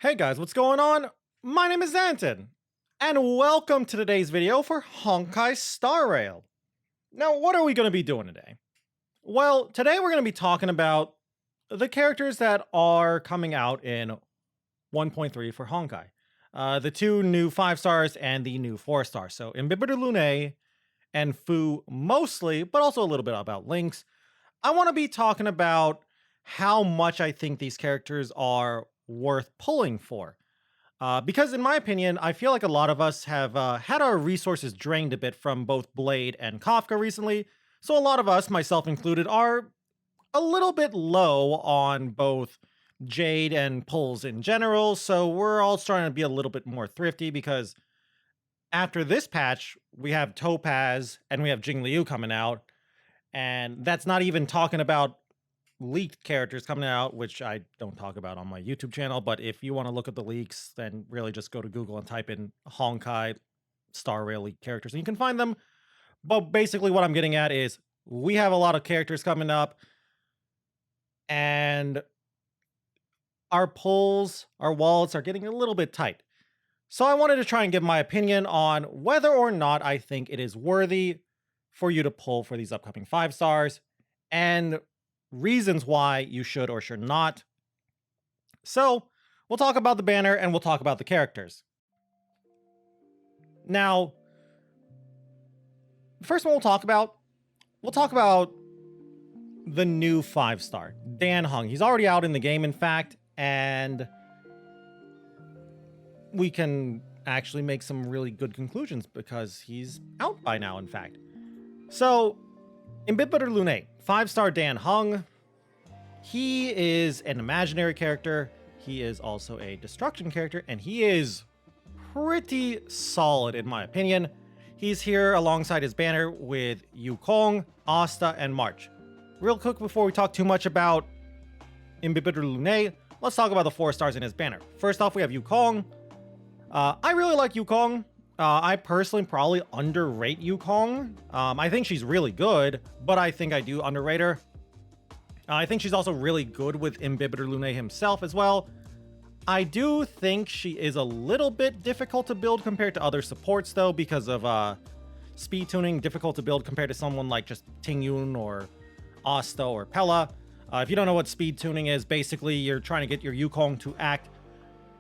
Hey guys, what's going on? My name is Anton, and welcome to today's video for Honkai Star Rail. Now, what are we going to be doing today? Well, today we're going to be talking about the characters that are coming out in 1.3 for Honkai. The two new 5 stars and the new 4 stars. So, Imbibitor Lunae and Fu mostly, but also a little bit about Lynx. I want to be talking about how much I think these characters are worth pulling for. Because in my opinion, I feel like a lot of us have had our resources drained a bit from both Blade and Kafka recently. So a lot of us, myself included, are a little bit low on both Jade and pulls in general. So we're all starting to be a little bit more thrifty because after this patch, we have Topaz and we have Jingliu coming out. And that's not even talking about leaked characters coming out, which I don't talk about on my YouTube channel. But if you want to look at the leaks, then really just go to Google and type in Honkai Star Rail leaked characters and you can find them. But basically what I'm getting at is we have a lot of characters coming up and our pulls, our wallets are getting a little bit tight. So I wanted to try and give my opinion on whether or not I think it is worthy for you to pull for these upcoming 5 stars and reasons why you should or should not. So we'll talk about the banner and we'll talk about the characters. Now, the first one we'll talk about the new 5 star, Dan Heng. He's already out in the game, in fact, and we can actually make some really good conclusions because he's out by now, in fact. So, Imbibitor Lunae, 5 star Dan Heng. He is an imaginary character. He is also a destruction character, and he is pretty solid in my opinion. He's here alongside his banner with Yukong, Asta, and March. Real quick before we talk too much about Imbibitor Lunae, let's talk about the 4 stars in his banner. First off, we have Yukong. I really like Yukong. I personally probably underrate Yukong. I think she's really good, but I think I do underrate her. I think she's also really good with Imbibitor Lunae himself as well. I do think she is a little bit difficult to build compared to other supports though, because of speed tuning, difficult to build compared to someone like just Tingyun or Asta or Pella. If you don't know what speed tuning is, basically you're trying to get your Yukong to act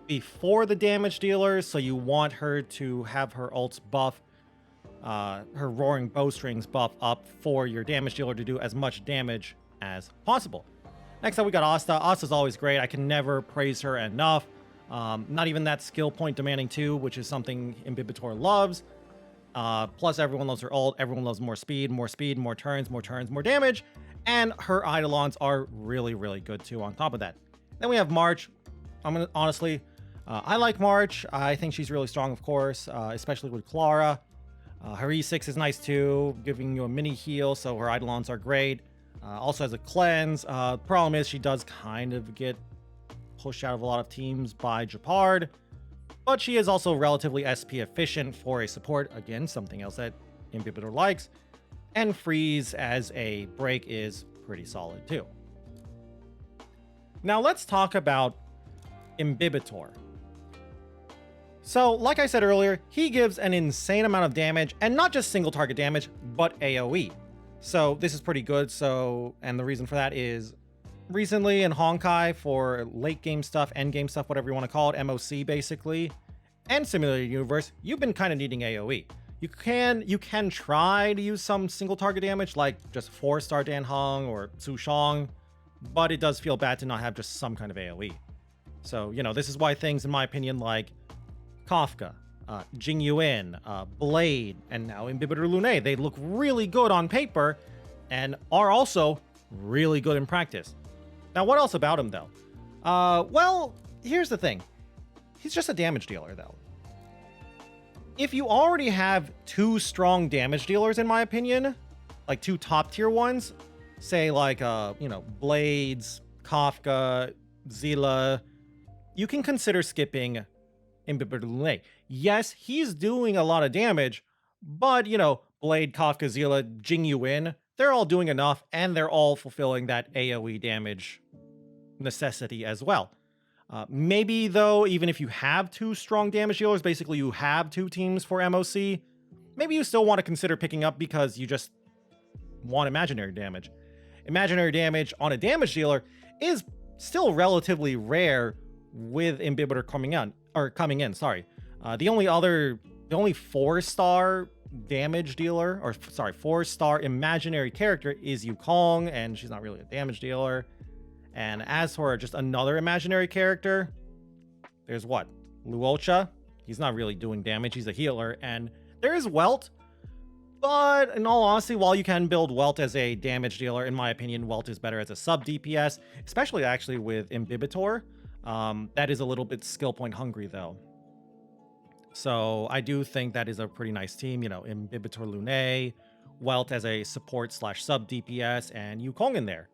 before the damage dealers, so you want her to have her ults buff, her roaring bowstrings buff up for your damage dealer to do as much damage as possible. Next up we got Asta. Asta's always great. I can never praise her enough. Not even that skill point demanding too, which is something Imbibitor loves. Plus everyone loves her ult, everyone loves more speed, more turns, more damage, and her Eidolons are really, really good too on top of that. Then we have March. Honestly, I like March. I think she's really strong, of course, especially with Clara. Her E6 is nice too, giving you a mini heal, so her Eidolons are great. Also has a cleanse. Problem is she does kind of get pushed out of a lot of teams by Japard, but she is also relatively SP efficient for a support. Again, something else that Imbibitor likes. And Freeze as a break is pretty solid too. Now let's talk about Imbibitor. So, like I said earlier, he gives an insane amount of damage, and not just single target damage, but AoE. So this is pretty good. And the reason for that is recently in Honkai, for late game stuff, end game stuff, whatever you want to call it, MOC basically, and Simulated Universe, you've been kind of needing AoE. You can try to use some single target damage like just 4 star Dan Heng or Su Shang, but it does feel bad to not have just some kind of AoE. So, this is why things, in my opinion, like Kafka, Jing Yuan, Blade, and now Imbibitor Lunae, they look really good on paper and are also really good in practice. Now, what else about him, though? Well, here's the thing. He's just a damage dealer, though. If you already have 2 strong damage dealers, in my opinion, like 2 top tier ones, say like, Blades, Kafka, Zila, you can consider skipping Imbibitor Lunae. Yes, he's doing a lot of damage, but, Blade, Kafka, Zila, Jing Yuan, they're all doing enough, and they're all fulfilling that AoE damage necessity as well. Maybe, though, even if you have 2 strong damage dealers, basically you have 2 teams for MOC, maybe you still want to consider picking up because you just want imaginary damage. Imaginary damage on a damage dealer is still relatively rare with Imbibitor coming in. Sorry. The only 4-star damage dealer, or sorry, 4-star imaginary character is Yukong, and she's not really a damage dealer. And as for just another imaginary character, there's what? Luocha. He's not really doing damage, he's a healer. And there is Welt, but in all honesty, while you can build Welt as a damage dealer, in my opinion, Welt is better as a sub DPS, especially actually with Imbibitor. That is a little bit skill point hungry though. So I do think that is a pretty nice team, you know, Imbibitor Lunae, Welt as a support / sub DPS, and Yukong in there.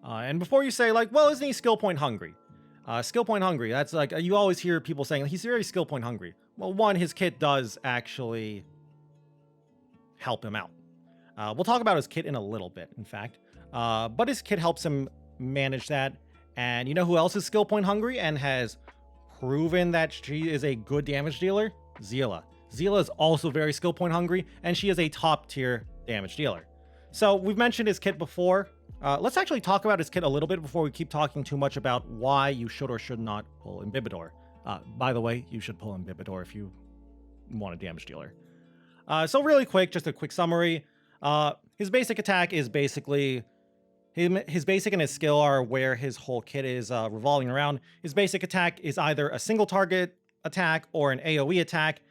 And before you say like, well, isn't he skill point hungry? Skill point hungry, that's like, you always hear people saying he's very skill point hungry. Well, one, his kit does actually help him out. We'll talk about his kit in a little bit, in fact. But his kit helps him manage that. And you know who else is skill point hungry and has proven that she is a good damage dealer? Zila. Zila is also very skill point hungry, and she is a top tier damage dealer. So we've mentioned his kit before. Let's actually talk about his kit a little bit before we keep talking too much about why you should or should not pull Imbibitor. By the way, you should pull Imbibitor if you want a damage dealer. So really quick, just a quick summary. His basic attack is basically... His basic and his skill are where his whole kit is revolving around. His basic attack is either a single target attack or an AoE attack,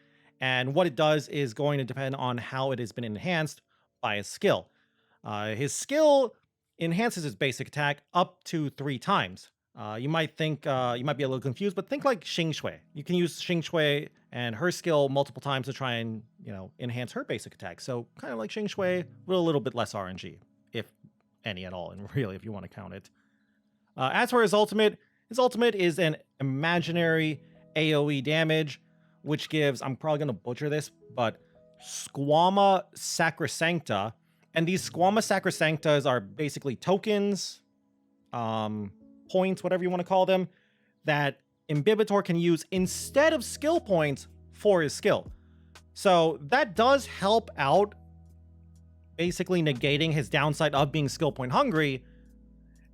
and what it does is going to depend on how it has been enhanced by his skill. His skill enhances his basic attack up to 3 times. You might think, you might be a little confused, but think like Xing Shui. You can use Xing Shui and her skill multiple times to try and, you know, enhance her basic attack. So kind of like Xing Shui with a little bit less RNG, if any at all, and really, if you want to count it. As for his ultimate is an imaginary AoE damage, which gives, I'm probably going to butcher this, but Squama Sacrosancta. And these Squama Sacrosanctas are basically tokens, points, whatever you want to call them, that Imbibitor can use instead of skill points for his skill. So that does help out, basically negating his downside of being skill point hungry.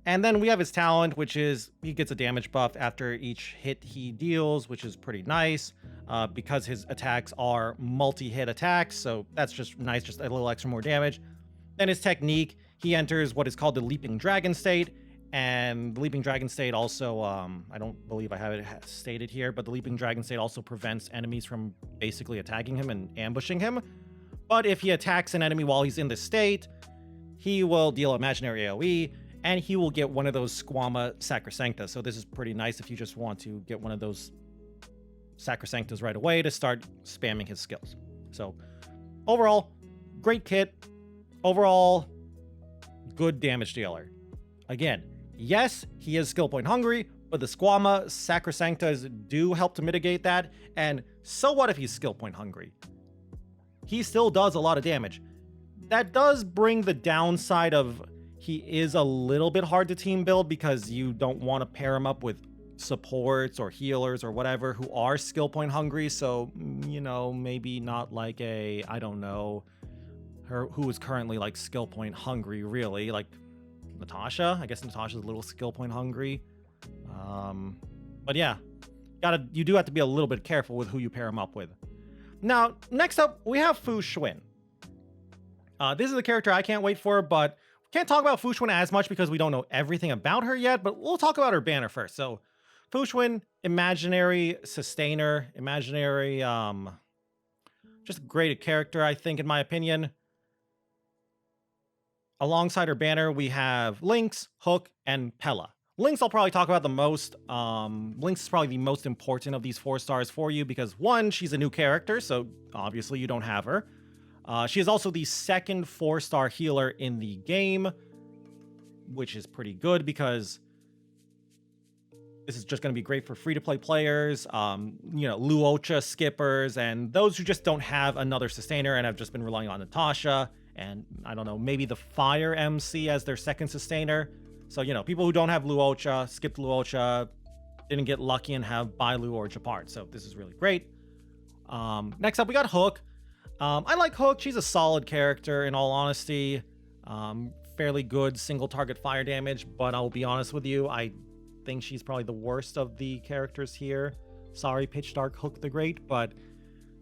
And then we have his talent, which is he gets a damage buff after each hit he deals, which is pretty nice because his attacks are multi-hit attacks. So that's just nice, just a little extra more damage. Then his technique, he enters what is called the Leaping Dragon state. And the Leaping Dragon state also, I don't believe I have it stated here, but the Leaping Dragon state also prevents enemies from basically attacking him and ambushing him. But if he attacks an enemy while he's in this state, he will deal imaginary AoE, and he will get one of those Squama Sacrosancta. So this is pretty nice if you just want to get one of those Sacrosanctas right away to start spamming his skills. So overall, great kit. Overall, good damage dealer. Again, yes, he is skill point hungry, but the Squama Sacrosanctas do help to mitigate that. And so what if he's skill point hungry? He still does a lot of damage. That does bring the downside of he is a little bit hard to team build because you don't want to pair him up with supports or healers or whatever who are skill point hungry. So, you know, maybe not like a, I don't know, her who is currently like skill point hungry, really, like Natasha. I guess Natasha's a little skill point hungry. But yeah, you do have to be a little bit careful with who you pair him up with. Now, next up, we have Fu Xuan. This is a character I can't wait for, but we can't talk about Fu Xuan as much because we don't know everything about her yet, but we'll talk about her banner first. So, Fu Xuan, imaginary sustainer, imaginary, just a great character, I think, in my opinion. Alongside her banner, we have Lynx, Hook, and Pella. Lynx I'll probably talk about the most. Lynx is probably the most important of these 4 stars for you because, one, she's a new character, so obviously you don't have her. She is also the second 4-star healer in the game, which is pretty good because this is just going to be great for free-to-play players, you know, Luocha skippers, and those who just don't have another sustainer and have just been relying on Natasha, and I don't know, maybe the Fire MC as their second sustainer. So, you know, people who don't have Luocha, skipped Luocha, didn't get lucky and have Bailu or Japard. So this is really great. Next up, we got Hook. I like Hook. She's a solid character, in all honesty. Fairly good single target fire damage, but I'll be honest with you, I think she's probably the worst of the characters here. Sorry, Pitch Dark Hook the Great, but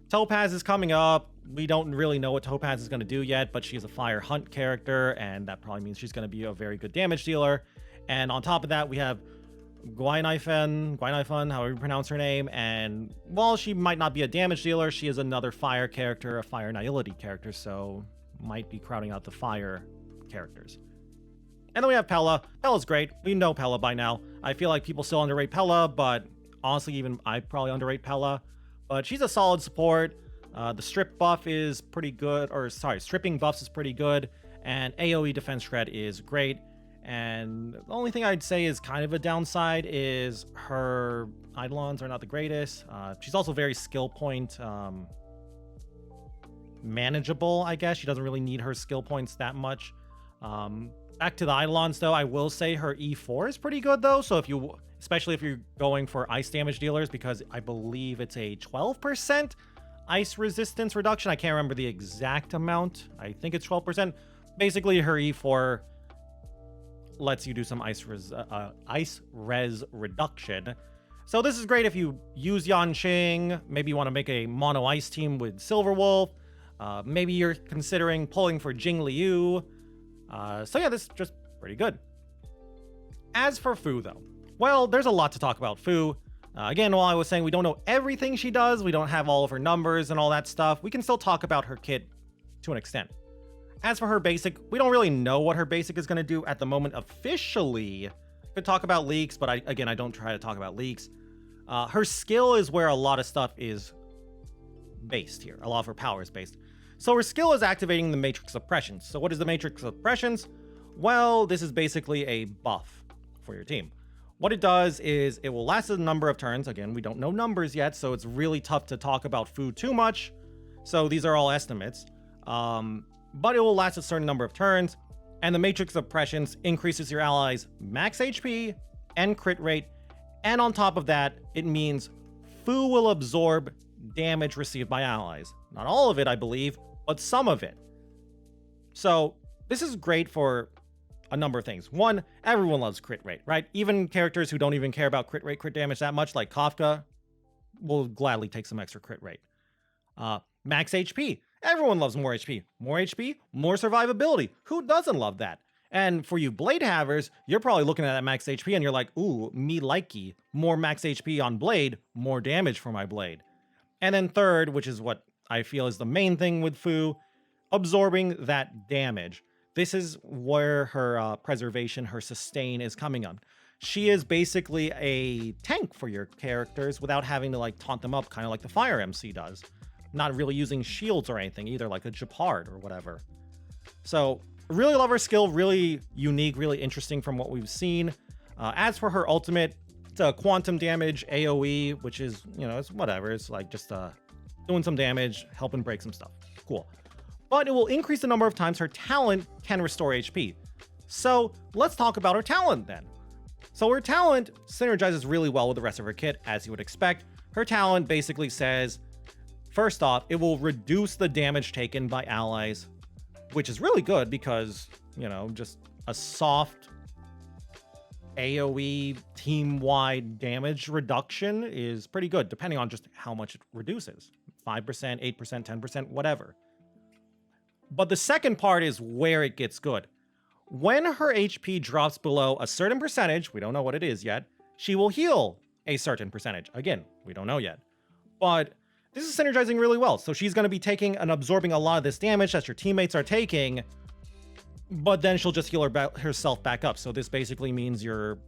Topaz is coming up. We don't really know what Topaz is going to do yet, but she's a fire hunt character, and that probably means she's going to be a very good damage dealer. And on top of that, we have Guainifan, however you pronounce her name, and while she might not be a damage dealer, she is another fire character, a fire nihility character, so might be crowding out the fire characters. And then we have Pella. Pella's great. We know Pella by now. I feel like people still underrate Pella, but honestly, even I probably underrate Pella. But she's a solid support. The strip buff is pretty good, or sorry, stripping buffs is pretty good, and AoE defense shred is great. And the only thing I'd say is kind of a downside is her Eidolons are not the greatest. She's also very skill point manageable, I guess. She doesn't really need her skill points that much. Back to the Eidolons, though, I will say her E4 is pretty good, though. So if you, especially if you're going for ice damage dealers, because I believe it's a 12% ice resistance reduction. I can't remember the exact amount. I think it's 12%. Basically, her E4 lets you do some ice res reduction. So this is great if you use Yanqing. Maybe you want to make a mono ice team with Silverwolf. Maybe you're considering pulling for Jing Liu. So yeah, this is just pretty good. As for Fu, though, well, there's a lot to talk about Fu. Again, while I was saying we don't know everything she does, we don't have all of her numbers and all that stuff, we can still talk about her kit to an extent. As for her basic, we don't really know what her basic is going to do at the moment officially. Could talk about leaks, but I don't try to talk about leaks. Her skill is where a lot of stuff is based here. A lot of her power is based. So her skill is activating the Matrix Suppressions. So what is the Matrix Suppressions? Well, this is basically a buff for your team. What it does is it will last a number of turns. Again, we don't know numbers yet, so it's really tough to talk about Fu too much. So these are all estimates. But it will last a certain number of turns, and the Matrix Suppressions increases your allies' max HP and crit rate, and on top of that, it means Fu will absorb damage received by allies. Not all of it, I believe, but some of it. So this is great for a number of things. One, everyone loves crit rate, right? Even characters who don't even care about crit rate, crit damage that much, like Kafka, will gladly take some extra crit rate. Max HP. Everyone loves more HP. More HP, more survivability. Who doesn't love that? And for you Blade havers, you're probably looking at that max HP and you're like, ooh, me likey. More max HP on Blade, more damage for my Blade. And then third, which is what I feel is the main thing with Fu, absorbing that damage. This is where her preservation, her sustain is coming on. She is basically a tank for your characters without having to like taunt them up, kind of like the Fire MC does. Not really using shields or anything either, like a Japard or whatever. So really love her skill, really unique, really interesting from what we've seen. As for her ultimate, it's a quantum damage AoE, which is, you know, it's whatever. It's like just doing some damage, helping break some stuff. Cool. But it will increase the number of times her talent can restore HP. So let's talk about her talent then. So her talent synergizes really well with the rest of her kit, as you would expect. Her talent basically says, first off, it will reduce the damage taken by allies, which is really good because, you know, just a soft AoE team-wide damage reduction is pretty good, depending on just how much it reduces. 5%, 8%, 10%, whatever. But the second part is where it gets good. When her HP drops below a certain percentage, we don't know what it is yet, she will heal a certain percentage. Again, we don't know yet. But this is synergizing really well. So she's going to be taking and absorbing a lot of this damage that your teammates are taking, but then she'll just heal herself back up. So this basically means your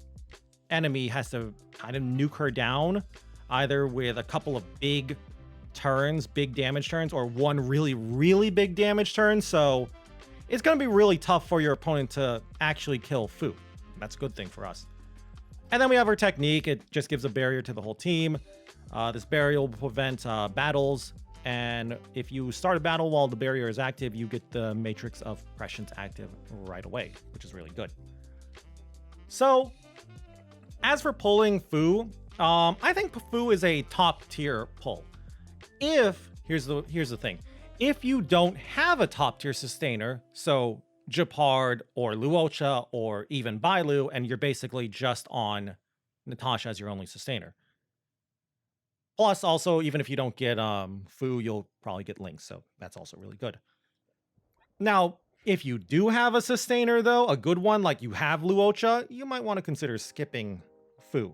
enemy has to kind of nuke her down, either with a couple of big turns, big damage turns, or one really, really big damage turn. So it's going to be really tough for your opponent to actually kill Fu. That's a good thing for us. And then we have her technique. It just gives a barrier to the whole team. This barrier will prevent battles, and if you start a battle while the barrier is active, you get the Matrix of Suppressions active right away, which is really good. So, as for pulling Fu, I think Fu is a top tier pull. Here's the thing. If you don't have a top tier sustainer, so Japard or Luocha or even Bailu, and you're basically just on Natasha as your only sustainer. Plus, also, even if you don't get Fu, you'll probably get Link, so that's also really good. Now, if you do have a sustainer, though, a good one, like you have Luocha, you might want to consider skipping Fu.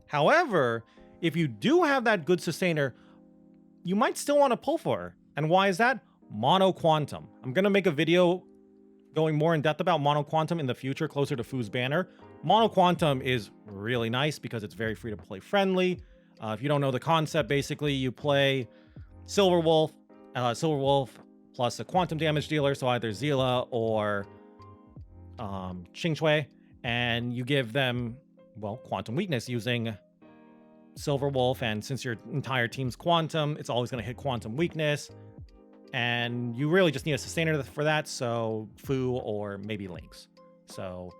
However, if you do have that good sustainer, you might still want to pull for her. And why is that? Mono Quantum. I'm going to make a video going more in depth about Mono Quantum in the future, closer to Fu's banner. Mono Quantum is really nice because it's very free to play friendly. If you don't know the concept, basically you play Silver Wolf plus a quantum damage dealer, so either Zila or Xingque, and you give them, well, quantum weakness using Silver Wolf, and since your entire team's quantum, it's always going to hit quantum weakness, and you really just need a sustainer for that, so Fu or maybe Lynx. So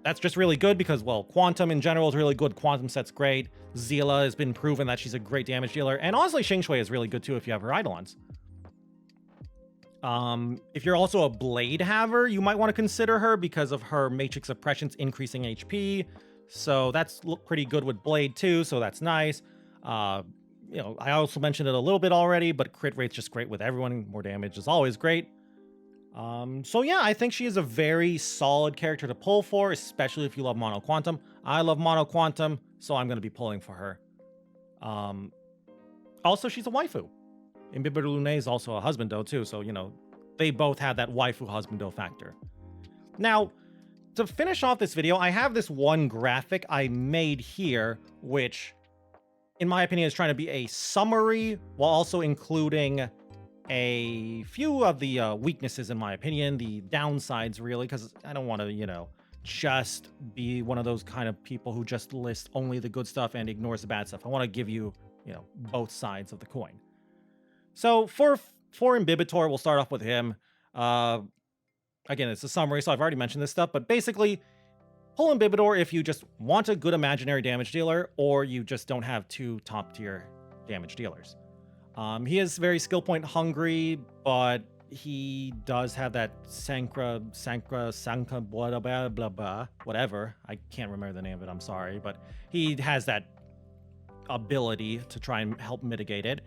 that's just really good because, well, quantum in general is really good. Quantum set's great. Zila has been proven that she's a great damage dealer, and honestly, Xingque is really good too if you have her Eidolons. If you're also a Blade haver, you might want to consider her because of her Matrix of Prescience increasing HP. So that's pretty good with Blade too, so that's nice. You know, I also mentioned it a little bit already, but crit rate's just great with everyone. More damage is always great. So yeah, I think she is a very solid character to pull for, especially if you love Mono Quantum. I love Mono Quantum, so I'm going to be pulling for her. Also, she's a waifu. Imbibitor Lunae is also a husbando too, so, you know, they both have that waifu husbando factor. Now, to finish off this video, I have this one graphic I made here, which, in my opinion, is trying to be a summary while also including a few of the weaknesses, in my opinion, the downsides, really, because I don't want to, you know, just be one of those kind of people who just list only the good stuff and ignores the bad stuff. I want to give you, you know, both sides of the coin. So for Imbibitor, we'll start off with him. Again, it's a summary, so I've already mentioned this stuff, but basically, pull Imbibitor if you just want a good imaginary damage dealer, or you just don't have two top-tier damage dealers. He is very skill point hungry, but he does have that Sanka, blah, blah, blah, blah, whatever. I can't remember the name of it, I'm sorry, but he has that ability to try and help mitigate it.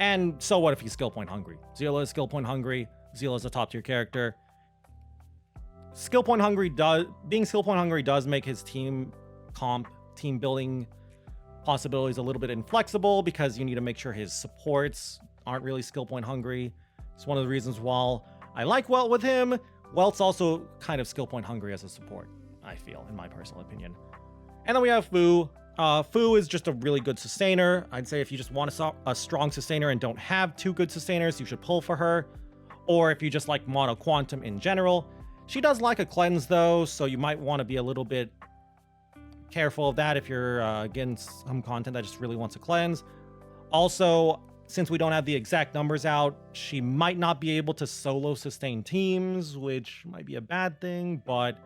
And so what if he's skill point hungry? Zila is skill point hungry. Zila is a top tier character. Being skill point hungry does make his team building possibilities a little bit inflexible because you need to make sure his supports aren't really skill point hungry. It's one of the reasons why I like Welt with him. Welt's also kind of skill point hungry as a support, I feel, in my personal opinion. And then we have Fu. Fu is just a really good sustainer. I'd say if you just want a strong sustainer and don't have two good sustainers, you should pull for her. Or if you just like Mono Quantum in general. She does like a cleanse though, so you might want to be a little bit careful of that if you're getting some content that just really wants a cleanse. Also, since we don't have the exact numbers out, she might not be able to solo sustain teams, which might be a bad thing, but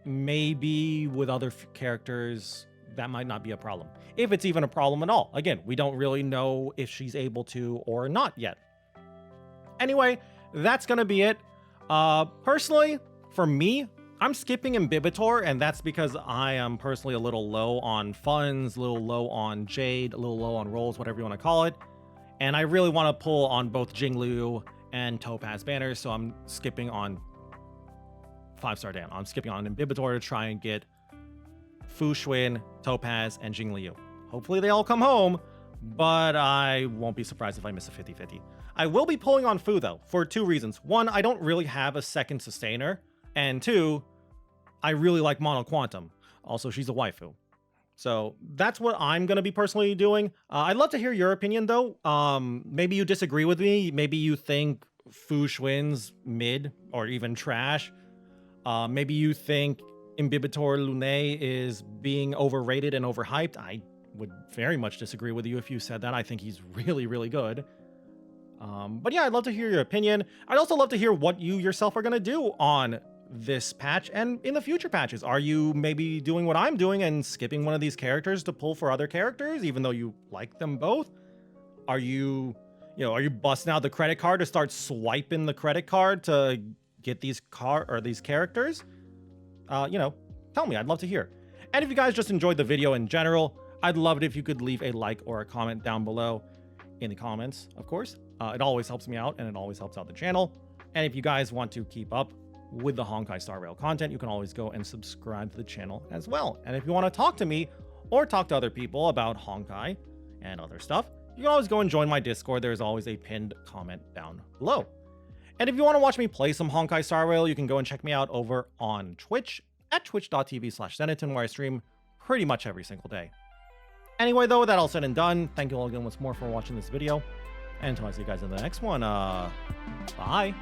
maybe with other characters, that might not be a problem. If it's even a problem at all. Again, we don't really know if she's able to or not yet. Anyway, that's going to be it. Personally, for me, I'm skipping Imbibitor, and that's because I am personally a little low on funds, a little low on Jade, a little low on rolls, whatever you want to call it. And I really want to pull on both Jingliu and Topaz banners, so I'm skipping on 5-star Dan. I'm skipping on Imbibitor to try and get Fu Xuan, Topaz, and Jingliu. Hopefully they all come home, but I won't be surprised if I miss a 50-50. I will be pulling on Fu, though, for two reasons. One, I don't really have a second sustainer. And two, I really like Mono Quantum. Also, she's a waifu. So that's what I'm going to be personally doing. I'd love to hear your opinion, though. Maybe you disagree with me. Maybe you think Fu Xuan's mid or even trash. Maybe you think Imbibitor Lunae is being overrated and overhyped. I would very much disagree with you if you said that. I think he's really, really good. But yeah, I'd love to hear your opinion. I'd also love to hear what you yourself are going to do on this patch and in the future patches? Are you maybe doing what I'm doing and skipping one of these characters to pull for other characters, even though you like them both? Are you busting out the credit card to start swiping the credit card to get these characters? Tell me, I'd love to hear. And if you guys just enjoyed the video in general, I'd love it if you could leave a like or a comment down below in the comments, of course. It always helps me out and it always helps out the channel. And if you guys want to keep up with the Honkai Star Rail content, you can always go and subscribe to the channel as well. And if you want to talk to me or talk to other people about Honkai and other stuff, you can always go and join my Discord. There's always a pinned comment down below. And if you want to watch me play some Honkai Star Rail, you can go and check me out over on Twitch at twitch.tv/Zenitton, where I stream pretty much every single day. Anyway, though, with that all said and done, thank you all again once more for watching this video. And until I see you guys in the next one, bye.